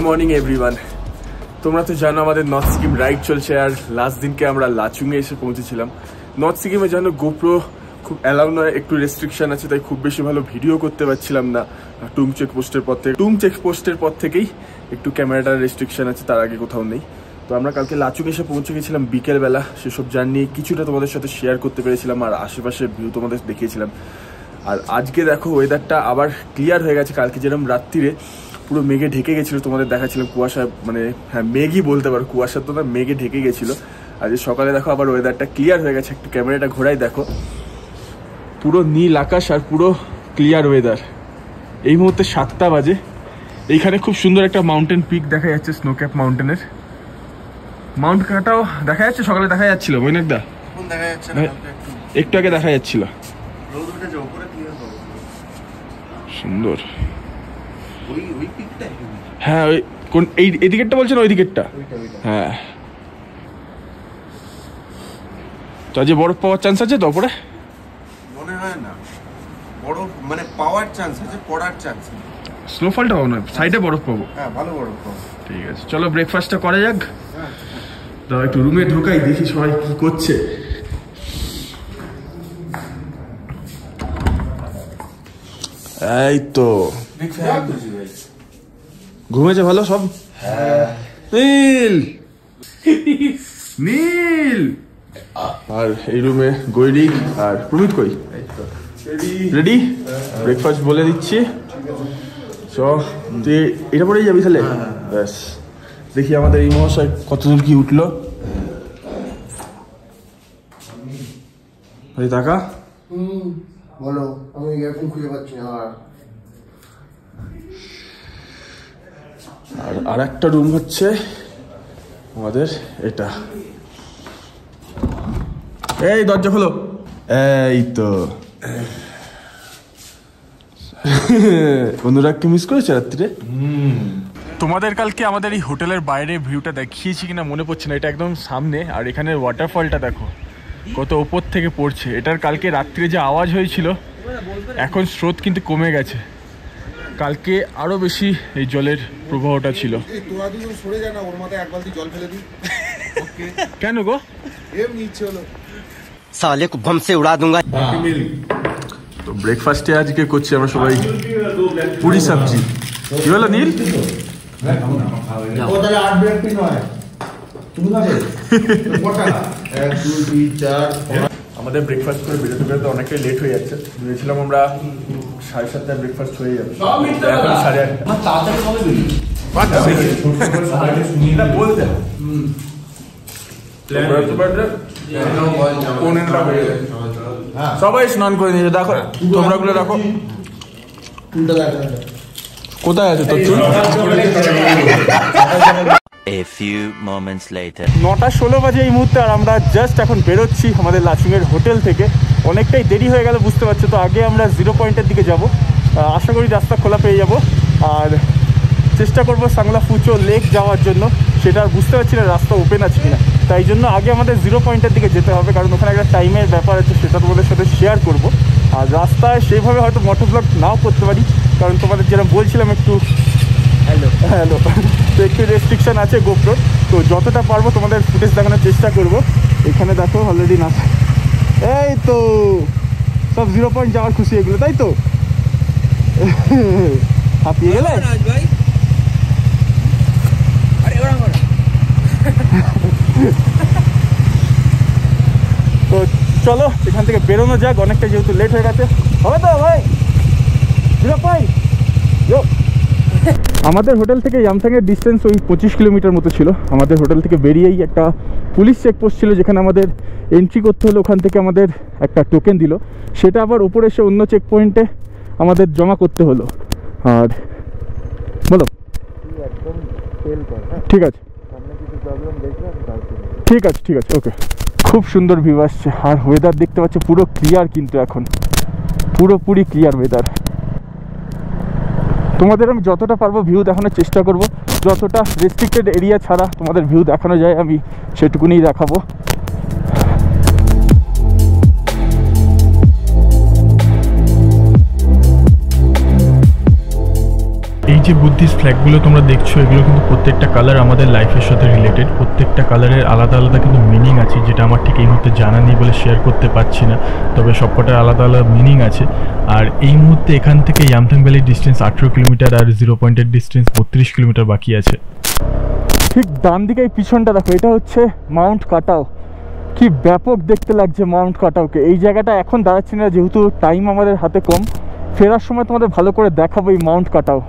Morning everyone. তোমরা তো জানো আমাদের নর্থ সিকিম রাইড চলছে, আর লাস্ট দিনকে আমরা লাচুংয়ে এসে পৌঁছেছিলাম। নর্থ সিকিমে জানো গোপ্রো খুব অ্যালাউ নয়, একটু রেস্ট্রিকশন আছে, তাই খুব বেশি ভালো ভিডিও করতে পারছিলাম না। টুং চেকপোস্টের পর থেকেই একটু ক্যামেরাটার রেস্ট্রিকশন আছে, তার আগে কোথাও নেই। তো আমরা কালকে লাচুং এসে পৌঁছে গেছিলাম বিকেলবেলা। সেসব জার্নি কিছুটা তোমাদের সাথে শেয়ার করতে পেরেছিলাম, আর আশেপাশের ভিউ তোমাদের দেখিয়েছিলাম। আর আজকে দেখো ওয়েদারটা আবার ক্লিয়ার হয়ে গেছে। কালকে যেরকম রাত্রিরে পুরো মেঘে ঢেকে গেছিলো, তোমাদের দেখাচ্ছিলাম কুয়াশা, মানে হ্যাঁ মেঘই বলতে পারো, কুয়াশা তো না, মেঘে ঢেকে গেছিলো। আজ সকালে দেখো আবার ওয়েদারটা ক্লিয়ার হয়ে গেছে। একটু ক্যামেরাটা ঘোরাই দেখো, পুরো নীল আকাশ আর পুরো ক্লিয়ার ওয়েদার। এই মুহূর্তে 7টা বাজে। এইখানে খুব সুন্দর একটা মাউন্টেন পিক দেখা যাচ্ছে, স্নোক্যাপ মাউন্টেনের। মাউন্ট কাটাও দেখা যাচ্ছে, সকালে দেখা যাচ্ছিল বৈনাকদা, একটু আগে দেখা যাচ্ছিল। সুন্দর। হ্যাঁ ওই কোন এই দিকেরটা বলছেন, ওই দিকেরটা? হ্যাঁ, তো যে বরফ পাওয়ার চান্স আছে তো ওপরে? মনে হয় না বরফ মানে পাওয়ার চান্স আছে, পড়ার চান্স নেই। স্নোফলটা পাবো না, সাইডে বরফ পাবো। হ্যাঁ ভালো বরফ পাবো। ঠিক আছে, চলো ব্রেকফাস্টটা করা যাক। দাও একটু রুমে ঢোকাই, দেখি সবাই কি করছে। এই তো ঘুমেছে ভালো সব। নীল নীল। আর এই রুমে গৈরিক আর প্রমিত কই? রেডি? ব্রেকফাস্ট বলে দিচ্ছি। তুই এটা পরেই যাবি তাহলে? ব্যাস, দেখি আমাদের এই মহাশয় কতদূর কি উঠলো। টাকা বলো, আমি এখন খুঁজে পাচ্ছি না। আর একটা রুম হচ্ছে আমাদের এটা। এই দরজা খোলো। এই তো অনুরাগকে মিস করেছে রাত্রিরে। তোমাদের কালকে আমাদের এই হোটেলের বাইরে ভিউটা দেখিয়েছি কিনা মনে পড়ছে না, এটা একদম সামনে। আর এখানে ওয়াটারফলটা দেখো কত ওপর থেকে পড়ছে। এটার কালকে রাত্রিরে যে আওয়াজ হয়েছিল, এখন স্রোত কিন্তু কমে গেছে। কালকে আরো বেশি এই জলের প্রবাহটা ছিল। কেন গো? साले को बम से उड़ा दूंगा। তো ব্রেকফাস্টে আজকে করছি আমরা সবাই পুরি সবজি। কি হলো নীল? আমাদের ব্রেকফাস্ট করে বেরোতে বেরোতে অনেকটাই লেট হয়ে যাচ্ছে। ভেবেছিলাম আমরা 7:30টায় ব্রেকফাস্ট হয়ে যাবে, এখন 8:30। সবাই স্নান করে নিয়েছে, দেখো তোমরা গুলো রাখো। কোথায় আছে তোর চুল? A few moments later. 9:16 বাজে এই মুহূর্তে, আর আমরা জাস্ট এখন বেরোচ্ছি আমাদের লাচুংয়ের হোটেল থেকে। অনেকটাই দেরি হয়ে গেল বুঝতে পারছো। তো আগে আমরা 0 পয়েন্টের দিকে যাব, আশা করি রাস্তা খোলা পেয়ে যাব। আর চেষ্টা করবো সাংলা ফুচো লেক যাওয়ার জন্য, সেটা আর বুঝতে পারছি না রাস্তা ওপেন আছে কিনা। তাই জন্য আগে আমাদের 0 পয়েন্টের দিকে যেতে হবে, কারণ ওখানে একটা টাইমের ব্যাপার আছে, সেটা তোমাদের সাথে শেয়ার করব। আর রাস্তায় সেইভাবে হয়তো মোটো ব্লগ নাও করতে পারি, কারণ তোমাদের যেটা বলছিলাম একটু হ্যালো তো একটু রেস্ট্রিকশান আছে গোপ্রো। তো যতটা পারবো তোমাদের ফুটেজ দেখানোর চেষ্টা করব। এখানে দেখো অলরেডি না, এই তো সব 0 পয়েন্ট যাওয়ার খুশি এগুলো, তাই তো? হাঁপিয়ে গেলে? তো চলো এখান থেকে বেরোনো যাক, অনেকটা যেহেতু লেট হয়ে গেছে। হবে তো ভাই? 0 পয়েন্ট। আমাদের হোটেল থেকে ইয়ামথাংয়ের ডিস্টেন্স ওই 25 কিলোমিটার মতো ছিল। আমাদের হোটেল থেকে বেরিয়েই একটা পুলিশ চেকপোস্ট ছিল, যেখানে আমাদের এন্ট্রি করতে হলো। ওখান থেকে আমাদের একটা টোকেন দিল, সেটা আবার ওপরে এসে অন্য চেক পয়েন্টে আমাদের জমা করতে হলো। আর বলো, ঠিক আছে ঠিক আছে ঠিক আছে, ওকে। খুব সুন্দর ভিউ আসছে, আর ওয়েদার দেখতে পাচ্ছ পুরো ক্লিয়ার, কিন্তু এখন পুরোপুরি ক্লিয়ার ওয়েদার। তোমাদের আমি যতটা পারবো ভিউ দেখানোর চেষ্টা করব, যতটা রেস্ট্রিক্টেড এরিয়া ছাড়া তোমাদের ভিউ দেখানো যায় আমি সেটুকুনি দেখাবো। যে বুদ্ধিস্ট ফ্ল্যাগগুলো তোমরা দেখছো এগুলো কিন্তু প্রত্যেকটা কালার আমাদের লাইফের সাথে রিলেটেড। প্রত্যেকটা কালারের আলাদা আলাদা কিন্তু মিনিং আছে, যেটা আমার ঠিক এই মুহূর্তে জানা নেই বলে শেয়ার করতে পারছি না, তবে সবকটার আলাদা আলাদা মিনিং আছে। আর এই মুহূর্তে এখান থেকে ইয়ামথাং ভ্যালির ডিস্টেন্স 18 কিলোমিটার আর 0 পয়েন্টের ডিস্টেন্স 32 কিলোমিটার বাকি আছে। ঠিক ডান দিকে এই পিছনটা দেখো, এটা হচ্ছে মাউন্ট কাটাও। কি ব্যাপক দেখতে লাগছে মাউন্ট কাটাওকে। এই জায়গাটা এখন দাঁড়াচ্ছি না যেহেতু টাইম আমাদের হাতে কম, ফেরার সময় তোমাদের ভালো করে দেখাবো এই মাউন্ট কাটাও।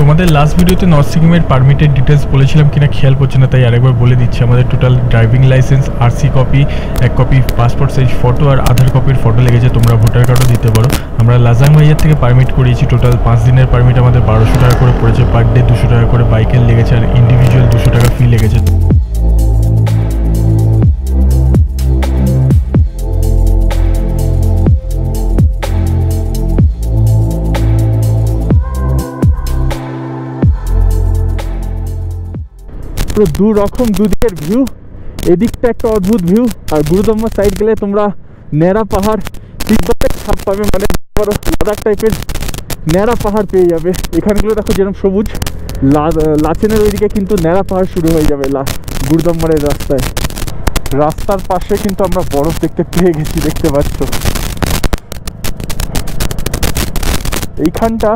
তোমাদের লাস্ট ভিডিওতে নর্থ সিকিমের পারমিটের ডিটেলস বলেছিলাম কিনা খেয়াল পড়ছে না, তাই আরেকবার বলে দিচ্ছি। আমাদের total driving licence, RC copy, 1 copy passport size photo আর আধার কপির ফটো লেগেছে। তোমরা ভোটার কার্ডও দিতে পারো। আমরা লাজাং ভাইয়ার থেকে পারমিট করিয়েছি। টোটাল 5 দিনের পারমিট আমাদের 1200 টাকা করে পড়েছে পার ডে, 200 টাকা করে বাইকের লেগেছে আর ইন্ডিভিজুয়াল 200 টাকা ফি লেগেছে। পুরো দু রকম দুদিকের ভিউ, এদিকটা একটা অদ্ভুত ভিউ, আর গুরুদম্মা সাইড গেলে তোমরা ন্যাড়া পাহাড় তিব্বতের ছাপ পাবে, মানে লাদাখ টাইপের ন্যাড়া পাহাড় পেয়ে যাবে। এখানগুলো দেখো যেরকম সবুজ, লাচেনের ওইদিকে কিন্তু ন্যাড়া পাহাড় শুরু হয়ে যাবে গুরুদম্মারের রাস্তায়। রাস্তার পাশে কিন্তু আমরা বরফ দেখতে পেয়ে গেছি, দেখতে পাচ্ছ। এইখানটা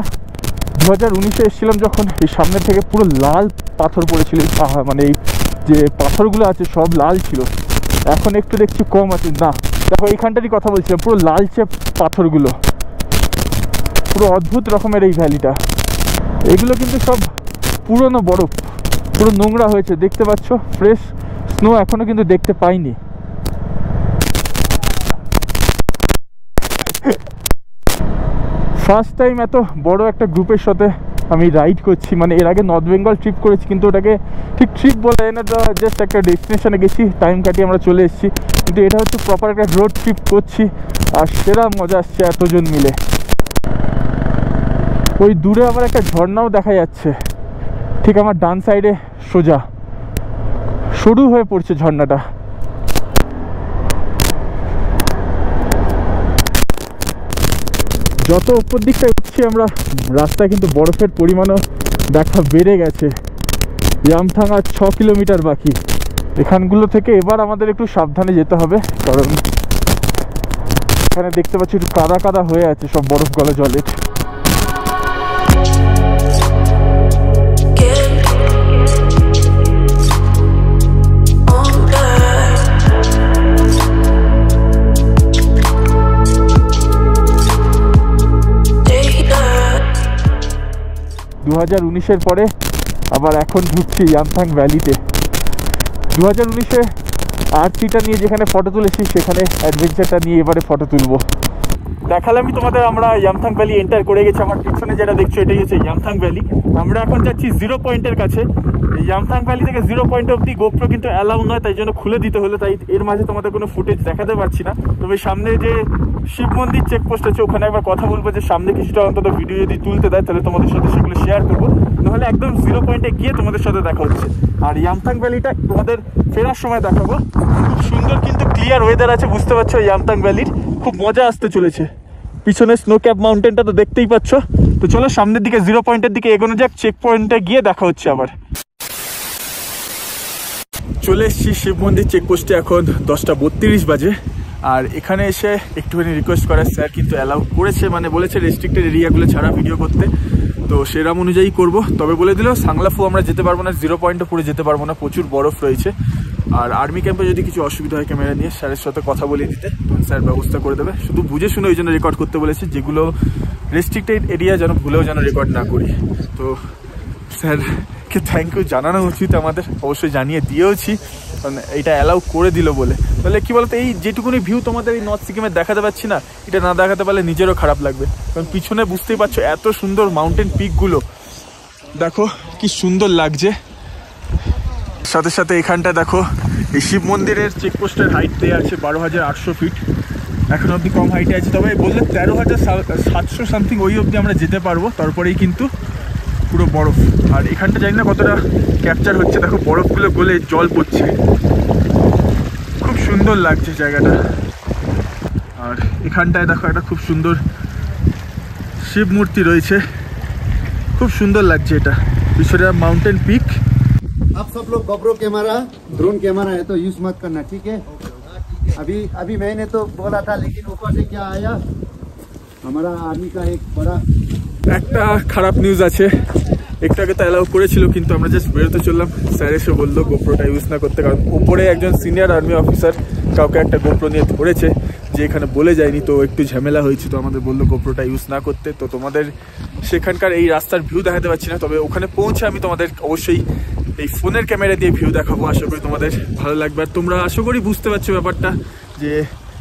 2019-এ এসেছিলাম যখন, এই সামনে থেকে পুরো লাল পাথর পড়েছিল। মানে এই যে পাথরগুলো আছে সব লাল ছিল, এখন একটু দেখছি কম আছে। না দেখো এইখানটারই কথা বলছিলাম, পুরো লালচে পাথরগুলো, পুরো অদ্ভুত রকমের এই ভ্যালিটা। এগুলো কিন্তু সব পুরনো বরফ, পুরো নোংরা হয়েছে, দেখতে পাচ্ছ। ফ্রেশ স্নো এখনো কিন্তু দেখতে পাইনি। ফার্স্ট টাইম এত বড় একটা গ্রুপের সাথে আমি রাইড করছি। মানে এর আগে নর্থ বেঙ্গল ট্রিপ করেছি, কিন্তু ওটাকে ঠিক ট্রিপ বলা যায় না, জাস্ট একটা ডেস্টিনেশনে গেছি, টাইম কাটিয়ে আমরা চলে এসেছি। কিন্তু এটা হচ্ছে প্রপার একটা রোড ট্রিপ করছি, আর সেরা মজা আসছে এতজন মিলে। ওই দূরে আবার একটা ঝর্ণাও দেখা যাচ্ছে, ঠিক আমার ডান সাইডে সোজা সরু হয়ে পড়ছে ঝর্ণাটা। যত উপর দিকটায় উঠছি আমরা, রাস্তায় কিন্তু বরফের পরিমাণও দেখা বেড়ে গেছে। ইয়ামথাং আর 6 কিলোমিটার বাকি। এখানগুলো থেকে এবার আমাদের একটু সাবধানে যেতে হবে, কারণ এখানে দেখতে পাচ্ছি একটু কাদা কাদা হয়ে আছে সব বরফ গলা জলের। 2019-এর পরে আবার এখন ঢুকছি ইয়ামথাং ভ্যালিতে। 2019-এ আরসিটা নিয়ে যেখানে ফটো তুলেছি সেখানে অ্যাডভেঞ্চারটা নিয়ে এবারে ফটো তুলবো। দেখালামই তোমাদের আমরা ইয়ামথাং ভ্যালি এন্টার করে গেছি। আমার পিছনে যেটা দেখছো এটাই হচ্ছে ইয়ামথাং ভ্যালি। আমরা এখন যাচ্ছি 0 পয়েন্টের কাছে। ইয়ামথাং ভ্যালি থেকে 0 পয়েন্ট অব্দি গোপ্রো কিন্তু অ্যালাউ নয়, তাই জন্য খুলে দিতে হলো, তাই এর মাঝে তোমাদের কোনো ফুটেজ দেখাতে পারছি না। তবে সামনে যে শিব মন্দির চেকপোস্ট আছে ওখানে একবার কথা বলবো, যে সামনে কিছুটা অন্তত ভিডিও যদি তুলতে দেয় তাহলে তোমাদের সাথে সেগুলো শেয়ার করবো, নাহলে একদম 0 পয়েন্টে গিয়ে তোমাদের সাথে দেখা হচ্ছে। আর ইয়ামথাং ভ্যালিটা তোমাদের ফেরার সময় দেখাবো। খুব সুন্দর কিন্তু ক্লিয়ার ওয়েদার আছে, বুঝতে পারছো ইয়ামথাং ভ্যালির খুব মজা আসতে চলেছে। পিছনে স্নো ক্যাপ মাউন্টেনটা তো দেখতেই পাচ্ছ। তো চলো সামনের দিকে 0 পয়েন্টের দিকে এগোনো যাক, চেক পয়েন্টে গিয়ে দেখা হচ্ছে আবার। চলে এসেছি শিব মন্দির চেকপোস্টে, এখন 10:32 বাজে। আর এখানে এসে একটুখানি রিকোয়েস্ট করার, স্যার কিন্তু অ্যালাউ করেছে, মানে বলেছে রেস্ট্রিক্টেড এরিয়াগুলো ছাড়া ভিডিও করতে, তো সেরকম অনুযায়ী করব। তবে বলে দিল সাংলাফু আমরা যেতে পারবো না, 0 পয়েন্টও পুরো যেতে পারবো না, প্রচুর বরফ রয়েছে। আর আর্মি ক্যাম্পে যদি কিছু অসুবিধা হয় ক্যামেরা নিয়ে স্যারের সাথে কথা বলে দিতে, স্যার ব্যবস্থা করে দেবে। শুধু বুঝে শুনে ওই জন্য রেকর্ড করতে বলেছে, যেগুলো রেস্ট্রিক্টেড এরিয়া যেন ভুলেও যেন রেকর্ড না করি। তো স্যারকে থ্যাংক ইউ জানানো উচিত আমাদের, অবশ্যই জানিয়ে দিয়েওছি, কারণ এইটা অ্যালাউ করে দিল বলে। তাহলে কী বলতো, এই যেটুকুনি ভিউ তোমাদের এই নর্থ সিকিমে দেখাতে পারছি না, এটা না দেখাতে পারলে নিজেরও খারাপ লাগবে। কারণ পিছনে বুঝতেই পারছো এত সুন্দর মাউন্টেন পিকগুলো, দেখো কি সুন্দর লাগছে। সাথে সাথে এখানটা দেখো এই শিব মন্দিরের চেকপোস্টের হাইট দেওয়া আছে 12,800 ফিট, এখন অবধি কম হাইটে আছে। তবে বললে 13,700 সামথিং ওই অবধি আমরা যেতে পারবো, তারপরেই কিন্তু পুরো বরফ। আর এখানটা জানি না কতটা ক্যাপচার হচ্ছে, দেখো বরফগুলো গলে জল পড়ছে, খুব সুন্দর লাগছে জায়গাটা। আর এখানটায় দেখো একটা খুব সুন্দর শিব মূর্তি রয়েছে, খুব সুন্দর লাগছে এটা। পিছনে মাউंटेन पिक। आप सब लोग GoPro कैमरा, ड्रोन कैमरा है तो यूज मत करना, ठीक है? अभी मैंने तो बोला था, लेकिन ऊपर से क्या आया, हमारा आर्मी का एक बड़ा একটা খারাপ নিউজ আছে, একটু আগে তো অ্যালাউ করেছিল কিন্তু আমরা জাস্ট বেরোতে চললাম, স্যার এসে বললো গোপ্রোটা ইউজ না করতে, কারণ উপরে একজন সিনিয়র আর্মি অফিসার কাউকে একটা গোপ্রো নিয়ে ধরেছে যে এখানে বলে যায়নি, তো একটু ঝামেলা হয়েছে, তো আমাদের বললো গোপ্রোটা ইউজ না করতে। তো তোমাদের সেখানকার এই রাস্তার ভিউ দেখাতে পারছি না, তবে ওখানে পৌঁছে আমি তোমাদের অবশ্যই এই ফোনের ক্যামেরা দিয়ে ভিউ দেখাবো, আশা করি তোমাদের ভালো লাগবে। আর তোমরা আশা করি বুঝতে পারছো ব্যাপারটা, যে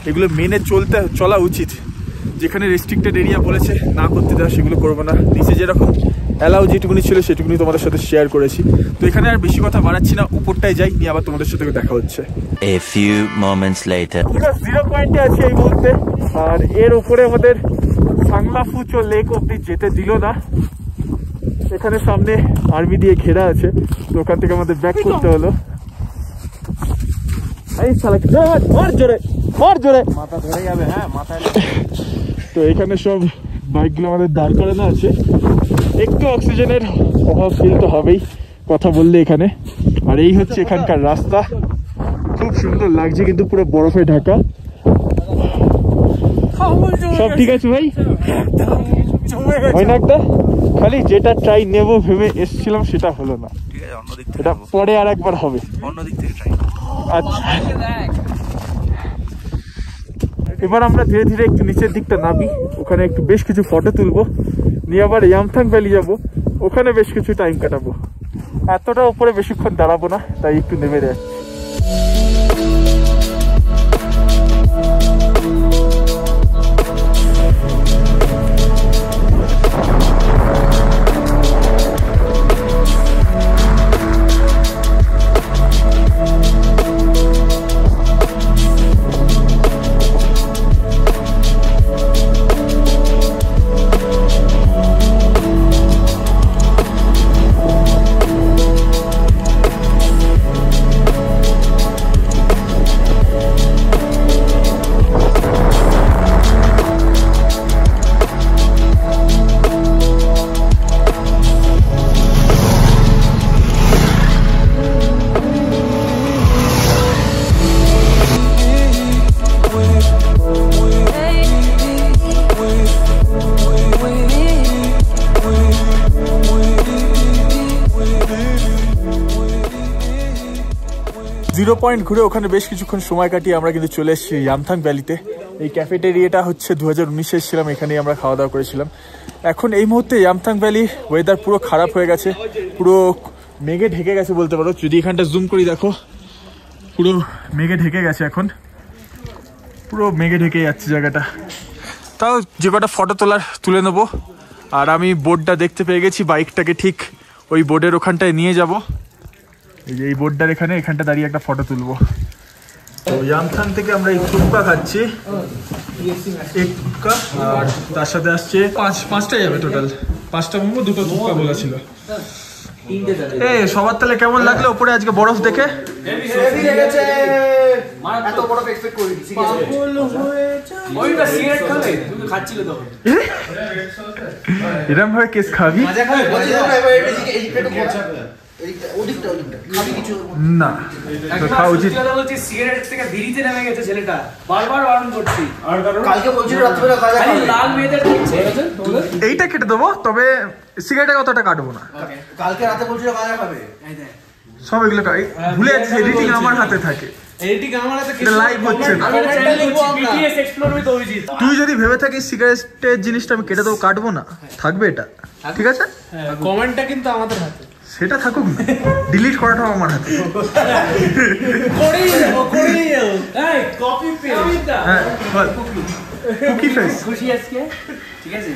এগুলো মেনে চলা উচিত, যেখানে রেস্ট্রিক্টেড এরিয়া বলেছে না করতে দেওয়া সেগুলো করবো না, নিচে যেরকম অ্যালাউ যেটুকুনি ছিল সেটুকুনি তোমাদের সাথে শেয়ার করেছি। তো এখানে আর বেশি কথা বাড়াচ্ছি না, উপরটায় যাই, নিয়ে আবার তোমাদের সাথে দেখা হচ্ছে। A few moments later. 0 পয়েন্টে আছি এই মুহূর্তে, আর এর উপরে আমাদের সাংলাফুচো লেক অব্দি যেতে দিল না, এখানে সামনে আর্মি দিয়ে ঘেরা আছে, তো ওখান থেকে আমাদের ব্যাক করতে হলো। এই শালা মার জোরে মাথা ধরে যাবে। হ্যাঁ মাথায়। তো এখানে সব বাইকগুলো আমাদের দাঁড় করানো আছে, একটু অক্সিজেনের অভাব ফিল তো হবেই কথা বললে এখানে। আর এই হচ্ছে এখানকার রাস্তা, খুব সুন্দর লাগছে কিন্তু পুরো বরফে ঢাকা। সব ঠিক আছে ভাই? হয় না একটা, খালি যেটা ট্রাই নেবো ভেবে এসেছিলাম সেটা হলো না, এটা পরে আর একবার হবে অন্য দিক থেকে ট্রাই। আচ্ছা এবার আমরা ধীরে ধীরে একটু নিচের দিকটা নামি, ওখানে একটু বেশ কিছু ফটো তুলবো, নিয়ে আবার ইয়ামথাং ভ্যালি যাবো, ওখানে বেশ কিছু টাইম কাটাবো। এতটা উপরে বেশিক্ষণ দাঁড়াবো না, তাই একটু নেমে যাচ্ছি। 0 পয়েন্ট ঘুরে ওখানে বেশ কিছুক্ষণ সময় কাটিয়ে আমরা কিন্তু চলে এসেছি ইয়ামথাং ভ্যালিতে। এই ক্যাফেটেরিয়াটা হচ্ছে 2019 এসেছিলাম, এখানেই আমরা খাওয়া দাওয়া করেছিলাম। এখন এই মুহূর্তে ইয়ামথাং ভ্যালি ওয়েদার পুরো খারাপ হয়ে গেছে, পুরো মেঘে ঢেকে গেছে বলতে পারো। যদি এখানটা জুম করি দেখো, পুরো মেঘে ঢেকে গেছে, এখন পুরো মেঘে ঢেকে যাচ্ছে জায়গাটা। তাও যে কটা ফটো তুলে নেবো। আর আমি বোর্ডটা দেখতে পেয়ে গেছি, বাইকটাকে ঠিক ওই বোর্ডের ওখানটায় নিয়ে যাব। এই যে এই বোর্ডটার এখানটা দাঁড়িয়ে একটা ফটো তুলবো। তো ইয়ামথাং থেকে আমরা এই থুপকা খাচ্ছি, এক থুপকা, আর তার সাথে আসছে পাঁচটা যাবে টোটাল, 5টা মোমো 2টো থুপকা বলা ছিল। সবার তাহলে কেমন লাগলো উপরে আজকে বরফ দেখে? এরম ভাবে কেস খাবি না, খাওয়া উচিত। সিগারেট থেকে বিড়িতে নেমে গেছে ছেলেটা, বারবার বারণ করছি। কালকে বলছিল রাত্রিবেলা গাঁজা খাবে, লাল মেয়েদের এইটা কেটে দেবো, তবে সিগারেটের কথাটা কাটবো না। কালকে রাতে বলছিল গাঁজা খাবে, সব এগুলো ভুলে যাচ্ছে। এডিটিং আমার হাতে থাকে, লাইভ হচ্ছে না। তুই যদি ভেবে থাকিস সিগারেটের জিনিসটা আমি কেটে দেবো, কাটবো না, থাকবে এটা, ঠিক আছে? কমেন্টটা কিন্তু আমাদের হাতে, সেটা থাকুক না, ডিলিট করাটাও আমার হাতে। খুশি আজকে, ঠিক আছে?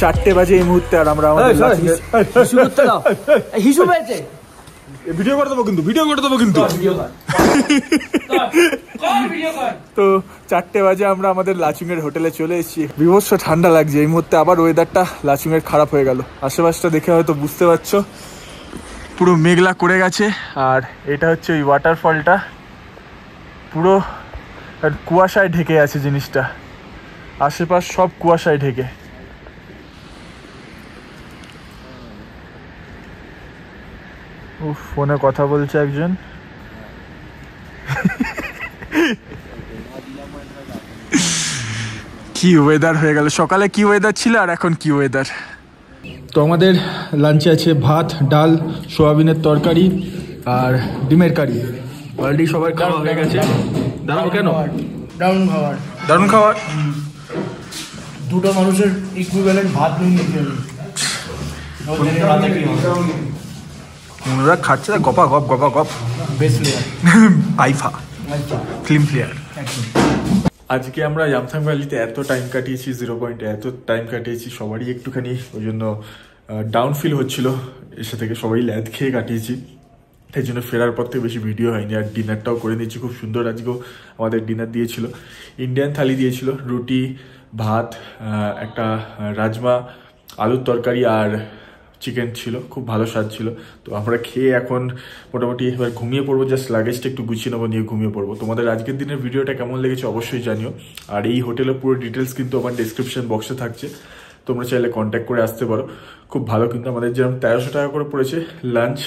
4টে বাজে এই মুহূর্তে, আর আমরা আমাদের ভিডিও করে দেবো কিন্তু তো 4টে বাজে আমরা আমাদের লাচুং এর হোটেলে চলে এসেছি। বিভৎস ঠান্ডা লাগছে এই মুহূর্তে, আবার ওয়েদারটা লাচুং এর খারাপ হয়ে গেল। আশেপাশটা দেখে হয়তো বুঝতে পারছো পুরো মেঘলা করে গেছে, আর এটা হচ্ছে ওই ওয়াটারফলটা, পুরো কুয়াশায় ঢেকে আছে জিনিসটা, আশেপাশ সব কুয়াশায় ঢেকে। ফোনে কথা বলছে একজন। কি ওয়েদার হয়ে গেল, সকালে কি ওয়েদার ছিল আর এখন কি ওয়েদার। তো আমাদের লাঞ্চে আছে ভাত, ডাল, সোয়াবিনের তরকারি আর ডিমের কারি। অলরেডি সবার খাওয়া হয়ে গেছে। দাঁড়াও কেন? দারুণ খাবার। দুটো মানুষের ইকুইভ্যালেন্ট ভাত নিয়ে নিতে হবে। ওরা খাচ্ছে গপা গপ গপা গপ। Best player IIFA film player. আজকে আমরা ইয়ামথাং ভ্যালিতে এত টাইম কাটিয়েছি, 0 পয়েন্টে এত টাইম কাটিয়েছি, সবারই একটুখানি ওই জন্য ডাউন ফিল হচ্ছিল। এসে থেকে সবাই ল্যাদ খেয়ে কাটিয়েছি, তাই জন্য ফেরার পর থেকে বেশি ভিডিও হয়নি। আর ডিনারটাও করে নিয়েছি খুব সুন্দর। আজকেও আমাদের ডিনার দিয়েছিল, ইন্ডিয়ান থালি দিয়েছিল, রুটি, ভাত, একটা রাজমা, আলুর তরকারি আর চিকেন ছিল, খুব ভালো স্বাদ ছিল। তো আমরা খেয়ে এখন মোটামুটি এবার ঘুমিয়ে পড়বো, জাস্ট লাগেজটা একটু গুছিয়ে নেবো, নিয়ে ঘুমিয়ে পড়বো। তোমাদের আজকের দিনের ভিডিওটা কেমন লেগেছে অবশ্যই জানিও। আর এই হোটেলের পুরো ডিটেলস কিন্তু আমার ডিসক্রিপশন বক্সে থাকছে, তোমরা চাইলে কন্ট্যাক্ট করে আসতে পারো। খুব ভালো কিন্তু আমাদের যেরকম 1300 টাকা করে পড়েছে লাঞ্চ,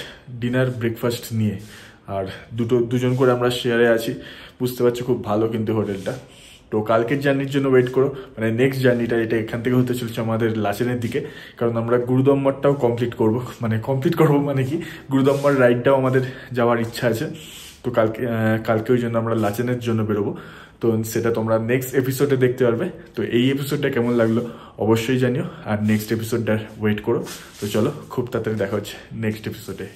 ডিনার, ব্রেকফাস্ট নিয়ে, আর দুজন করে আমরা শেয়ারে আছি। বুঝতে পারছো খুব ভালো কিন্তু হোটেলটা। তো কালকের জার্নির জন্য ওয়েট করো, মানে নেক্সট জার্নিটা এটা এখান থেকে হতে চলছে আমাদের লাচেনের দিকে, কারণ আমরা গুরুদম্বরটাও কমপ্লিট করবো মানে কি গুরুদম্বর রাইডটাও আমাদের যাওয়ার ইচ্ছা আছে। তো কালকে ওই জন্য আমরা লাচেনের জন্য বেরোবো। তো সেটা তোমরা নেক্সট এপিসোডে দেখতে পারবে। তো এই এপিসোডটা কেমন লাগলো অবশ্যই জানিও, আর নেক্সট এপিসোডটার ওয়েট করো। তো চলো, খুব তাড়াতাড়ি দেখা হচ্ছে নেক্সট এপিসোডে।